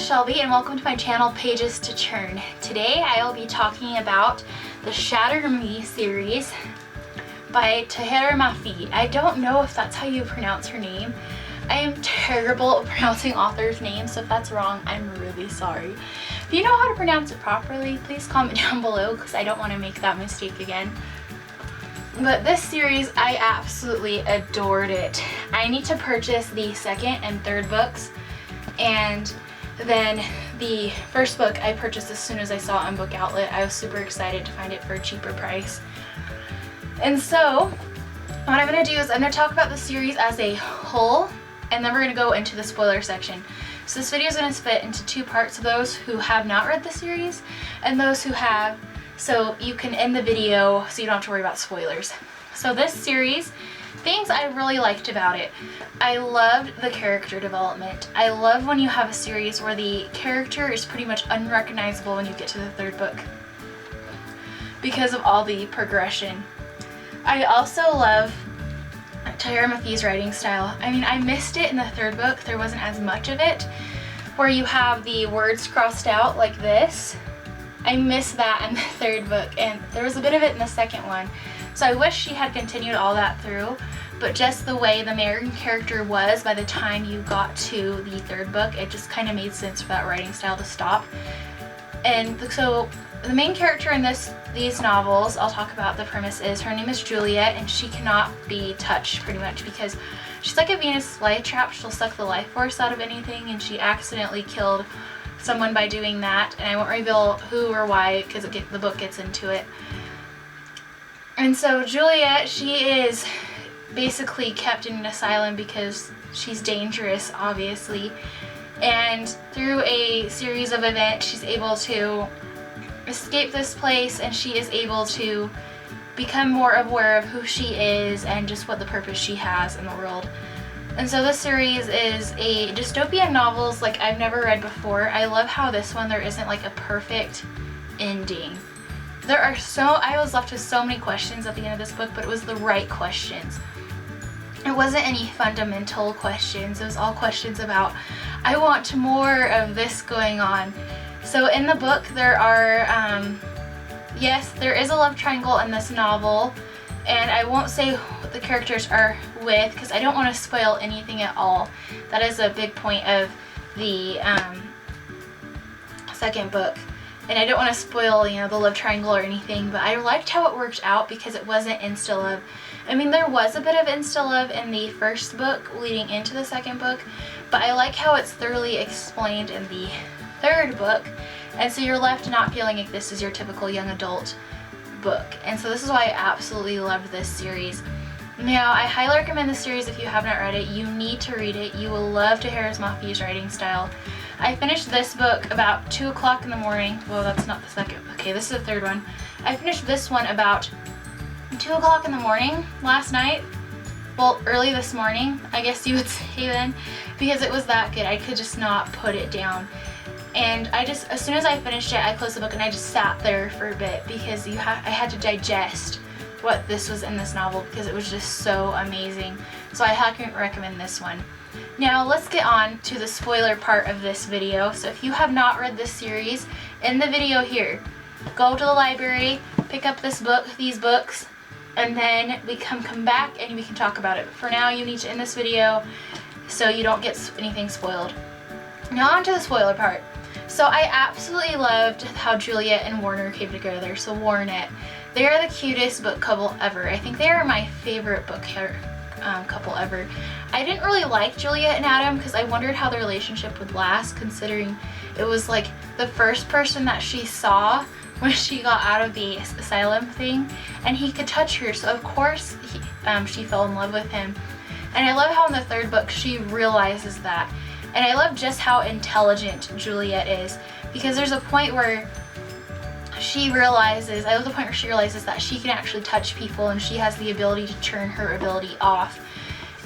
Shelby and welcome to my channel Pages to Churn. Today I will be talking about the Shatter series by Tahereh Mafi. I don't know if that's how you pronounce her name. I am terrible at pronouncing authors' names, so if that's wrong, I'm really sorry. If you know how to pronounce it properly, please comment down below because I don't want to make that mistake again. But this series, I absolutely adored it. I need to purchase the second and third books, and then the first book I purchased as soon as I saw it on Book Outlet. I was super excited to find it for a cheaper price. And so what I'm going to do is I'm going to talk about the series as a whole, and then we're going to go into the spoiler section. So this video is going to split into two parts, those who have not read the series and those who have, so you can end the video so you don't have to worry about spoilers. So this series, things I really liked about it. I loved the character development. I love when you have a series where the character is pretty much unrecognizable when you get to the third book because of all the progression. I also love Tahereh Mafi's writing style. I mean, I missed it in the third book. There wasn't as much of it where you have the words crossed out like this. I missed that in the third book, and there was a bit of it in the second one. So I wish she had continued all that through, but just the way the main character was by the time you got to the third book, it just kind of made sense for that writing style to stop. And so the main character in these novels, I'll talk about the premise, is her name is Juliet, and she cannot be touched pretty much because she's like a Venus flytrap. She'll suck the life force out of anything, and she accidentally killed someone by doing that, and I won't reveal who or why because the book gets into it. And so Juliet, she is basically kept in an asylum because she's dangerous, obviously, and through a series of events she's able to escape this place, and she is able to become more aware of who she is and just what the purpose she has in the world. And so this series is a dystopian novels like I've never read before. I love how this one, there isn't like a perfect ending. I was left with so many questions at the end of this book, but it was the right questions. It wasn't any fundamental questions. It was all questions about, I want more of this going on. So in the book there are, yes, there is a love triangle in this novel, and I won't say what the characters are with because I don't want to spoil anything at all. That is a big point of the second book. And I don't want to spoil, the love triangle or anything, but I liked how it worked out because it wasn't insta-love. I mean, there was a bit of insta-love in the first book leading into the second book, but I like how it's thoroughly explained in the third book, and so you're left not feeling like this is your typical young adult book. And so this is why I absolutely loved this series. Now, I highly recommend this series if you have not read it. You need to read it. You will love Tahereh Mafi's writing style. I finished this book about 2 o'clock in the morning. Well, that's not the second. Okay, this is the third one. I finished this one about 2 o'clock in the morning last night. Well, early this morning, I guess you would say then, because it was that good. I could just not put it down. And as soon as I finished it, I closed the book and I just sat there for a bit because I had to digest what this was in this novel because it was just so amazing. So I highly recommend this one. Now let's get on to the spoiler part of this video. So if you have not read this series, in the video here, go to the library, pick up these books, and then we come back and we can talk about it. But for now, you need to end this video so you don't get anything spoiled. Now on to the spoiler part. So I absolutely loved how Juliet and Warner came together. So Warnet, they are the cutest book couple ever. I think they are my favorite book couple ever. I didn't really like Juliet and Adam because I wondered how their relationship would last, considering it was like the first person that she saw when she got out of the asylum thing, and he could touch her, so of course she fell in love with him. And I love how in the third book she realizes that. And I love just how intelligent Juliet is, because there's a point where she realizes that she can actually touch people and she has the ability to turn her ability off.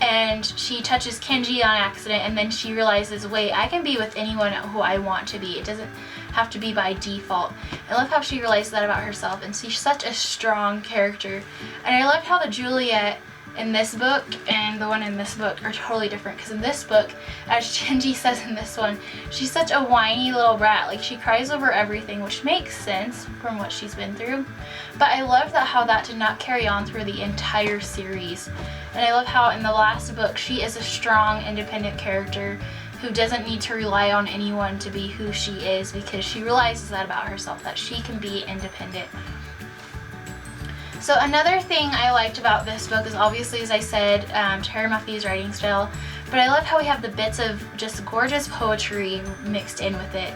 And she touches Kenji on accident, and then she realizes, wait, I can be with anyone who I want to be. It doesn't have to be by default. I love how she realized that about herself, and she's such a strong character. And I love how the Juliet in this book and the one in this book are totally different, because in this book, as Shinji says in this one, she's such a whiny little brat. Like, she cries over everything, which makes sense from what she's been through. But I love that how that did not carry on through the entire series. And I love how in the last book she is a strong, independent character who doesn't need to rely on anyone to be who she is, because she realizes that about herself, that she can be independent. So another thing I liked about this book is, obviously, as I said, Tahereh Mafi's writing style, but I love how we have the bits of just gorgeous poetry mixed in with it.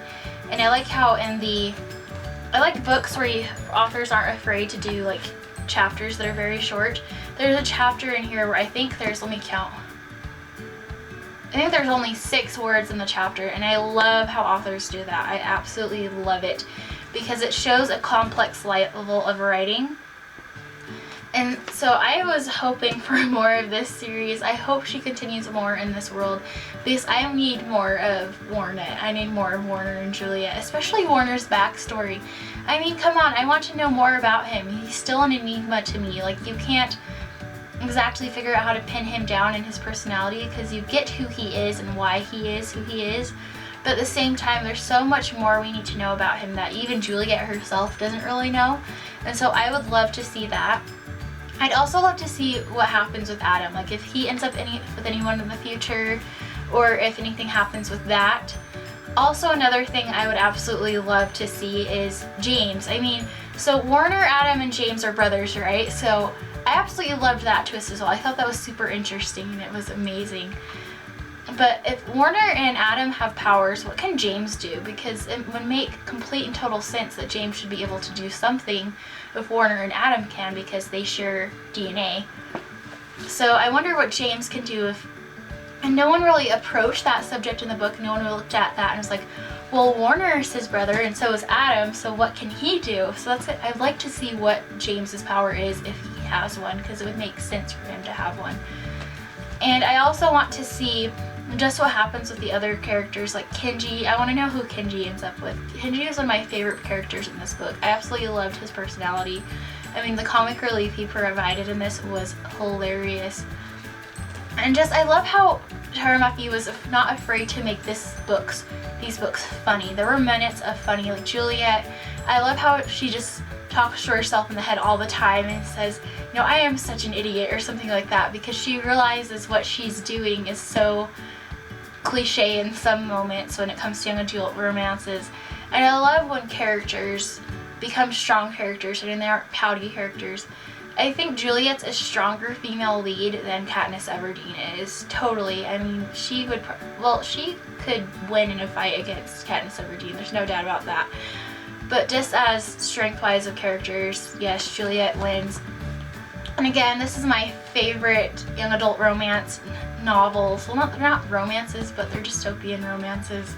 And I like how I like books where authors aren't afraid to do like chapters that are very short. There's a chapter in here where I think there's, let me count, I think there's only 6 words in the chapter, and I love how authors do that. I absolutely love it, because it shows a complex level of writing. And so I was hoping for more of this series. I hope she continues more in this world, because I need more of Warner. I need more of Warner and Juliet, especially Warner's backstory. I mean, come on, I want to know more about him. He's still an enigma to me. Like, you can't exactly figure out how to pin him down in his personality, because you get who he is and why he is who he is. But at the same time, there's so much more we need to know about him that even Juliet herself doesn't really know. And so I would love to see that. I'd also love to see what happens with Adam, like if he ends up with anyone in the future, or if anything happens with that. Also, another thing I would absolutely love to see is James. I mean, so Warner, Adam, and James are brothers, right? So I absolutely loved that twist as well. I thought that was super interesting and it was amazing. But if Warner and Adam have powers, what can James do? Because it would make complete and total sense that James should be able to do something if Warner and Adam can, because they share DNA. So I wonder what James can do if... And no one really approached that subject in the book. No one really looked at that and was like, well, Warner is his brother and so is Adam, so what can he do? So that's it. I'd like to see what James's power is if he has one, because it would make sense for him to have one. And I also want to see just what happens with the other characters, like Kenji. I want to know who Kenji ends up with. Kenji is one of my favorite characters in this book. I absolutely loved his personality. I mean, the comic relief he provided in this was hilarious. And just, I love how Tahereh Mafi was not afraid to make these books funny. There were minutes of funny, like Juliet. I love how she just talks to herself in the head all the time and says, you know, I am such an idiot, or something like that, because she realizes what she's doing is so cliche in some moments when it comes to young adult romances. And I love when characters become strong characters and they aren't pouty characters. I think Juliet's a stronger female lead than Katniss Everdeen is. Totally. I mean, she would, well, she could win in a fight against Katniss Everdeen. There's no doubt about that. But just as strength-wise of characters, yes, Juliet wins. And again, this is my favorite young adult romance novels. Well, they're not romances, but they're dystopian romances.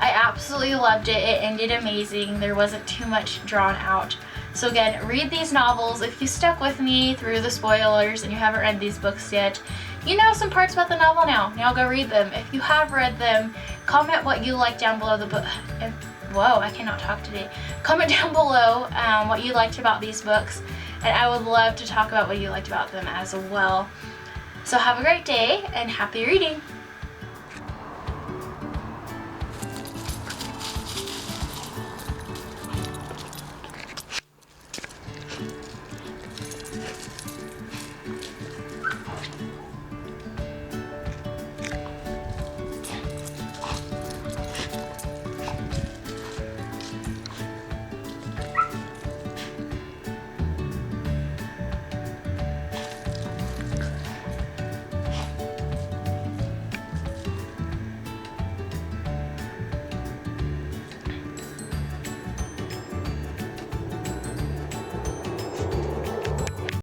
I absolutely loved it. It ended amazing. There wasn't too much drawn out. So again, read these novels. If you stuck with me through the spoilers and you haven't read these books yet, you know some parts about the novel now. Now go read them. If you have read them, comment what you like down below the book. Whoa, I cannot talk today. Comment down below what you liked about these books, and I would love to talk about what you liked about them as well. So have a great day and happy reading!